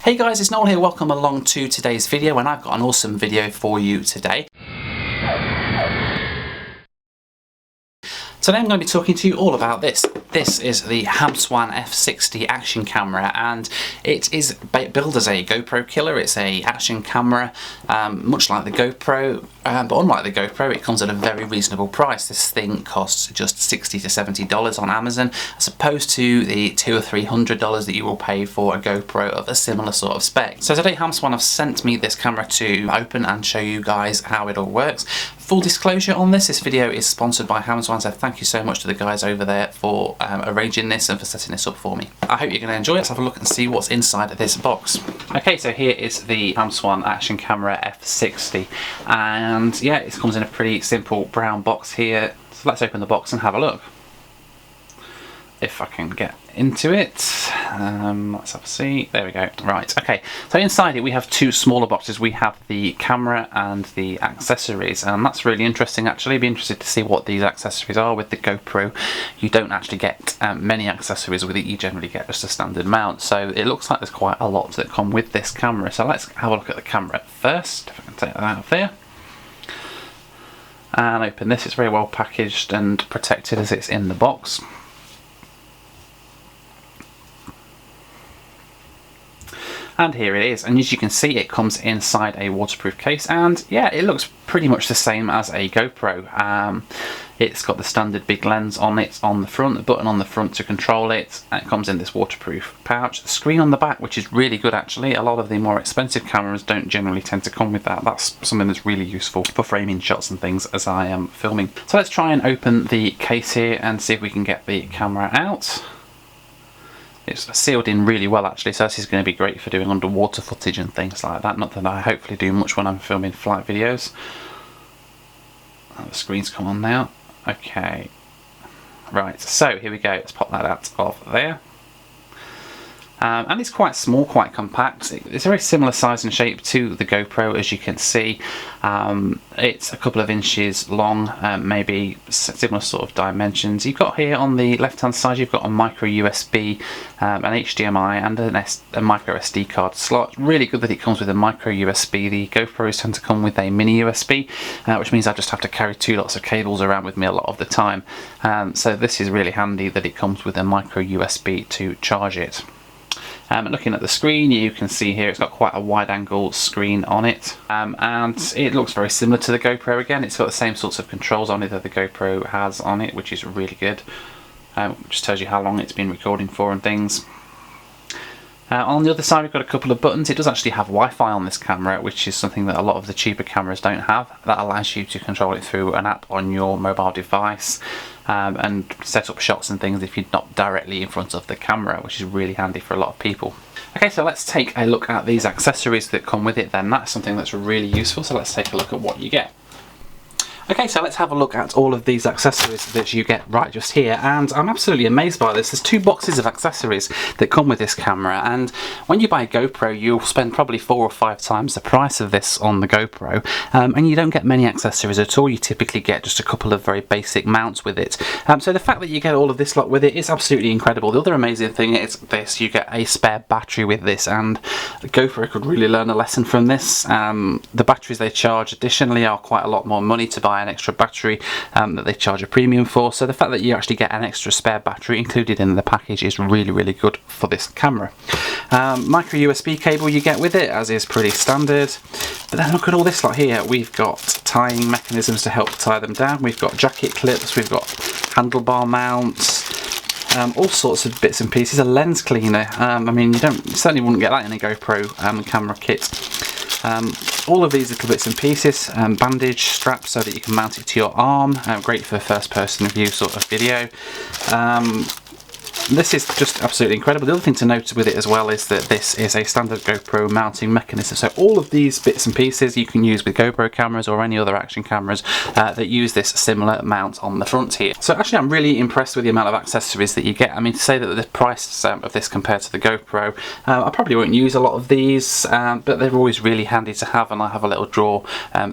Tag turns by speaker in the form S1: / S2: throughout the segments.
S1: Hey guys, it's Noel here, welcome along to today's video, and I've got an awesome video for you today. Today I'm going to be talking to you all about this. This is the Hamswan F60 Action Camera, and it is billed as a GoPro killer. It's a action camera, much like the GoPro, but unlike the GoPro, it comes at a very reasonable price. This thing costs just $60 to $70 on Amazon, as opposed to the $200 or $300 that you will pay for a GoPro of a similar sort of spec. So today Hamswan have sent me this camera to open and show you guys how it all works. Full disclosure on this video is sponsored by Hamswan, so thank you so much to the guys over there for arranging this and for setting this up for me. I hope you're going to enjoy it. Let's have a look and see what's inside this box. Okay, so here is the Hamswan Action Camera F60, and yeah, it comes in a pretty simple brown box here. So let's open the box and have a look. If I can get into it, let's have a see. There we go. Right, okay, so inside it we have two smaller boxes. We have the camera and the accessories, and that's really interesting actually. Be interested to see what these accessories are. With the GoPro you don't actually get many accessories with it, you generally get just a standard mount, so it looks like there's quite a lot that come with this camera. So let's have a look at the camera first, if I can take that out of there and open this. It's very well packaged and protected as it's in the box. And here it is, and as you can see it comes inside a waterproof case, and yeah, it looks pretty much the same as a GoPro. It's got the standard big lens on it on the front, the button on the front to control it, and it comes in this waterproof pouch. The screen on the back, which is really good actually. A lot of the more expensive cameras don't generally tend to come with that. That's something that's really useful for framing shots and things as I am filming. So let's try and open the case here and see if we can get the camera out. It's sealed in really well actually, so this is going to be great for doing underwater footage and things like that. Not that I hopefully do much when I'm filming flight videos. Oh, the screen's come on now. Okay. Right, so here we go. Let's pop that out of there. And it's quite small, quite compact. It's a very similar size and shape to the GoPro, as you can see. It's a couple of inches long, maybe similar sort of dimensions. You've got here on the left hand side, you've got a micro USB, an HDMI and a micro SD card slot. Really good that it comes with a micro USB. The GoPros tend to come with a mini USB, which means I just have to carry two lots of cables around with me a lot of the time. So this is really handy that it comes with a micro USB to charge it. Looking at the screen, you can see here it's got quite a wide angle screen on it, and it looks very similar to the GoPro again. It's got the same sorts of controls on it that the GoPro has on it, which is really good. Just tells you how long it's been recording for and things. On the other side we've got a couple of buttons. It does actually have Wi-Fi on this camera, which is something that a lot of the cheaper cameras don't have. That allows you to control it through an app on your mobile device, and set up shots and things if you're not directly in front of the camera, which is really handy for a lot of people. Okay, so let's take a look at these accessories that come with it then. That's something that's really useful, so let's take a look at what you get. Okay, so let's have a look at all of these accessories that you get right just here, and I'm absolutely amazed by this. There's two boxes of accessories that come with this camera, and when you buy a GoPro you'll spend probably 4 or 5 times the price of this on the GoPro, and you don't get many accessories at all. You typically get just a couple of very basic mounts with it. So the fact that you get all of this lot with it is absolutely incredible. The other amazing thing is this: you get a spare battery with this, and the GoPro could really learn a lesson from this. The batteries they charge additionally are quite a lot more money to buy an extra battery that they charge a premium for, so the fact that you actually get an extra spare battery included in the package is really good for this camera. Micro USB cable you get with it, as is pretty standard, but then look at all this lot here. We've got tying mechanisms to help tie them down, we've got jacket clips, we've got handlebar mounts, all sorts of bits and pieces, a lens cleaner. I mean, you certainly wouldn't get that in a GoPro camera kit. All of these little bits and pieces, bandage straps so that you can mount it to your arm, great for first person view sort of video. This is just absolutely incredible. The other thing to note with it as well is that this is a standard GoPro mounting mechanism, so all of these bits and pieces you can use with GoPro cameras or any other action cameras that use this similar mount on the front here. So actually I'm really impressed with the amount of accessories that you get. I mean, to say that the price of this compared to the GoPro, I probably won't use a lot of these, but they're always really handy to have, and I have a little drawer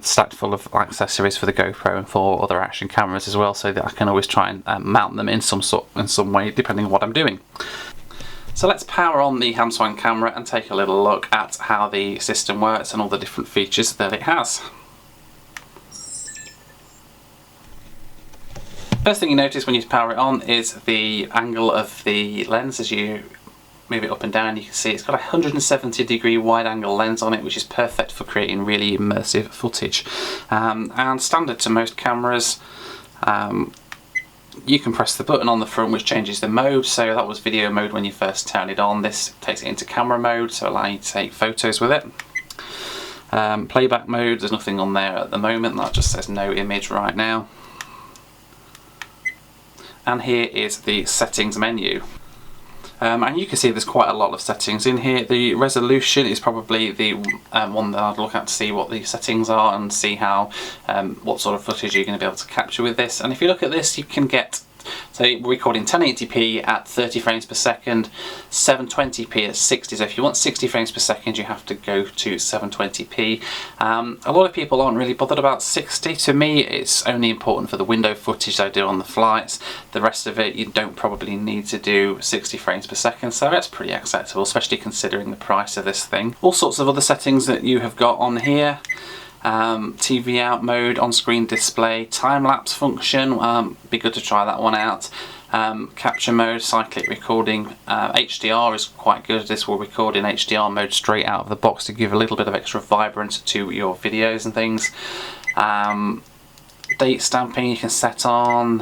S1: stacked full of accessories for the GoPro and for other action cameras as well, so that I can always try and mount them in some way depending on what I'm doing. So let's power on the Hamswan camera and take a little look at how the system works and all the different features that it has. First thing you notice when you power it on is the angle of the lens. As you move it up and down, you can see it's got a 170-degree wide angle lens on it, which is perfect for creating really immersive footage. And standard to most cameras, you can press the button on the front which changes the mode. So that was video mode when you first turn it on. This takes it into camera mode, so allow you to take photos with it. Playback mode, there's nothing on there at the moment, that just says no image right now. And here is the settings menu. And you can see there's quite a lot of settings in here. The resolution is probably the one that I'd look at to see what the settings are and see how what sort of footage you're going to be able to capture with this. And if you look at this, you can get, so we're recording 1080p at 30 frames per second, 720p at 60. So if you want 60 frames per second, you have to go to 720p. A lot of people aren't really bothered about 60. To me, it's only important for the window footage I do on the flights. The rest of it, you don't probably need to do 60 frames per second. So that's pretty acceptable, especially considering the price of this thing. All sorts of other settings that you have got on here. TV out mode, on-screen display, time-lapse function, be good to try that one out. Capture mode, cyclic recording, HDR is quite good. This will record in HDR mode straight out of the box to give a little bit of extra vibrance to your videos and things. Date stamping you can set on,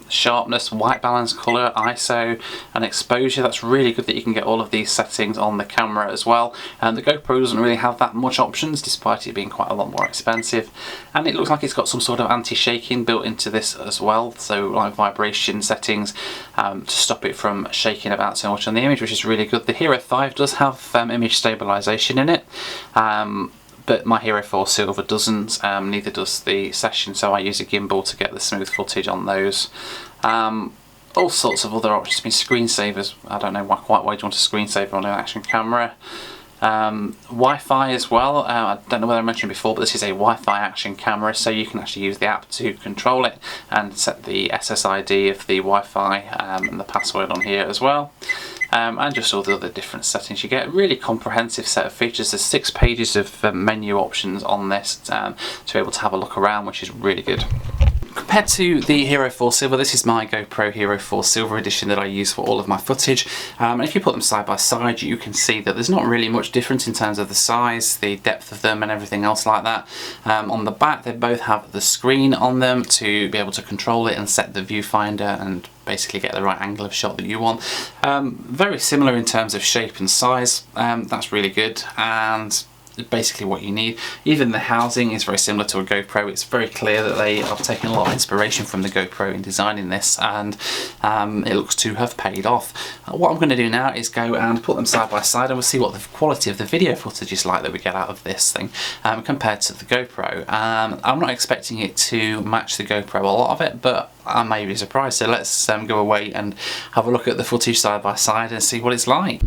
S1: sharpness, white balance, colour, ISO and exposure. That's really good that you can get all of these settings on the camera as well. And the GoPro doesn't really have that much options despite it being quite a lot more expensive. And it looks like it's got some sort of anti-shaking built into this as well, so like vibration settings to stop it from shaking about so much on the image, which is really good. The Hero 5 does have image stabilization in it. But my Hero 4 Silver doesn't, neither does the Session, so I use a gimbal to get the smooth footage on those. All sorts of other options. I mean, screensavers, I don't know quite why you want a screensaver on an action camera. Wi-Fi as well, I don't know whether I mentioned before, but this is a Wi-Fi action camera, so you can actually use the app to control it and set the SSID of the Wi-Fi and the password on here as well. And just all the other different settings you get. A really comprehensive set of features. There's 6 pages of menu options on this to be able to have a look around, which is really good. Compared to the Hero 4 Silver, this is my GoPro Hero 4 Silver edition that I use for all of my footage. And if you put them side by side, you can see that there's not really much difference in terms of the size, the depth of them and everything else like that. On the back, they both have the screen on them to be able to control it and set the viewfinder and basically get the right angle of shot that you want. Very similar in terms of shape and size. That's really good, and basically what you need. Even the housing is very similar to a GoPro. It's very clear that they have taken a lot of inspiration from the GoPro in designing this, and it looks to have paid off. What I'm going to do now is go and put them side by side, and we'll see what the quality of the video footage is like that we get out of this thing compared to the GoPro. I'm not expecting it to match the GoPro, a lot of it, but I may be surprised. So let's go away and have a look at the footage side by side and see what it's like.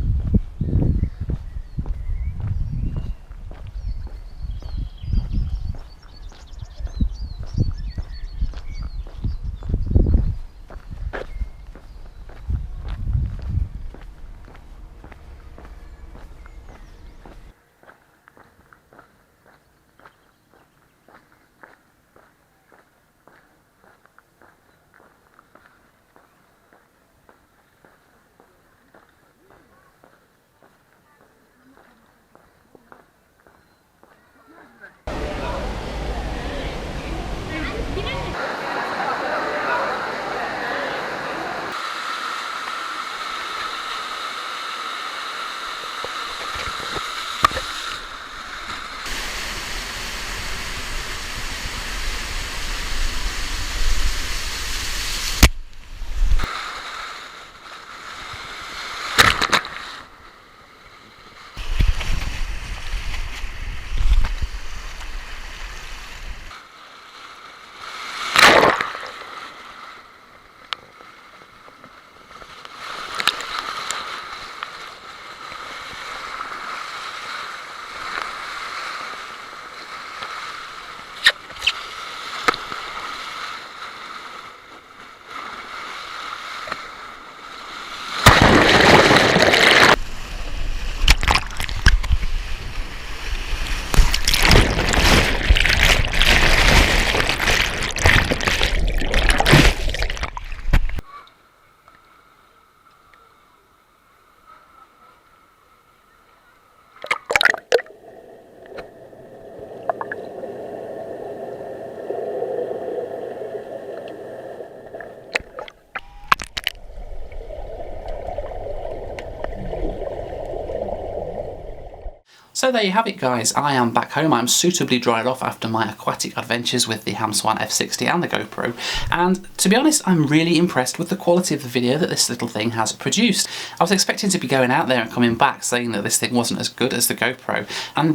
S1: So there you have it guys, I am back home. I'm suitably dried off after my aquatic adventures with the Hamswan F60 and the GoPro, and to be honest I'm really impressed with the quality of the video that this little thing has produced. I was expecting to be going out there and coming back saying that this thing wasn't as good as the GoPro,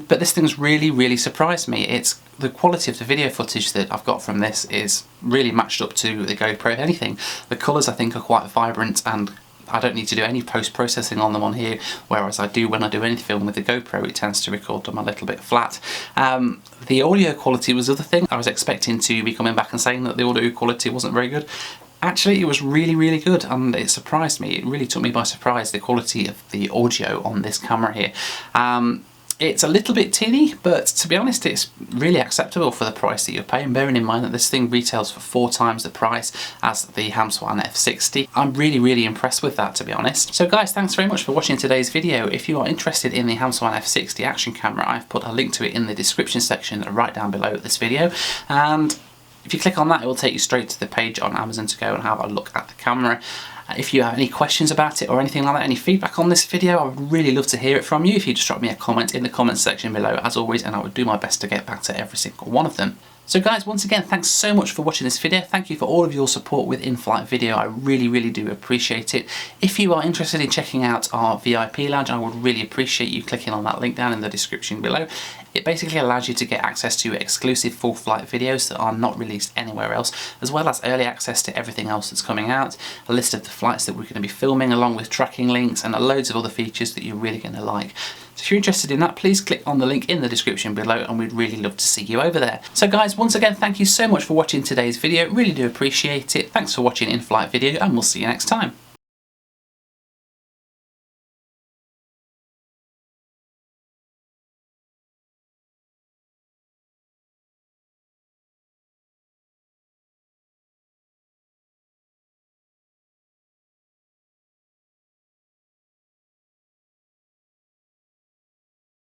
S1: but this thing's really surprised me. The quality of the video footage that I've got from this is really matched up to the GoPro. If anything, the colours I think are quite vibrant, and I don't need to do any post-processing on them on here, whereas I do when I do any film with the GoPro. It tends to record them a little bit flat. The audio quality was the other thing. I was expecting to be coming back and saying that the audio quality wasn't very good. Actually, it was really good, and it surprised me. It really took me by surprise, the quality of the audio on this camera here. It's a little bit tinny, but to be honest it's really acceptable for the price that you're paying, bearing in mind that this thing retails for 4 times the price as the Hamswan F60. I'm really impressed with that, to be honest. So guys, thanks very much for watching today's video. If you are interested in the Hamswan F60 Action Camera, I've put a link to it in the description section right down below this video, and if you click on that it will take you straight to the page on Amazon to go and have a look at the camera. If you have any questions about it or anything like that, any feedback on this video, I would really love to hear it from you. If you just drop me a comment in the comments section below as always, and I would do my best to get back to every single one of them. So guys, once again, thanks so much for watching this video. Thank you for all of your support with in-flight video. I really do appreciate it. If you are interested in checking out our VIP lounge, I would really appreciate you clicking on that link down in the description below. It basically allows you to get access to exclusive full flight videos that are not released anywhere else, as well as early access to everything else that's coming out, a list of the flights that we're going to be filming along with tracking links, and loads of other features that you're really going to like. So if you're interested in that, please click on the link in the description below, and we'd really love to see you over there. So guys, once again, thank you so much for watching today's video. Really do appreciate it. Thanks for watching in-flight video, and we'll see you next time.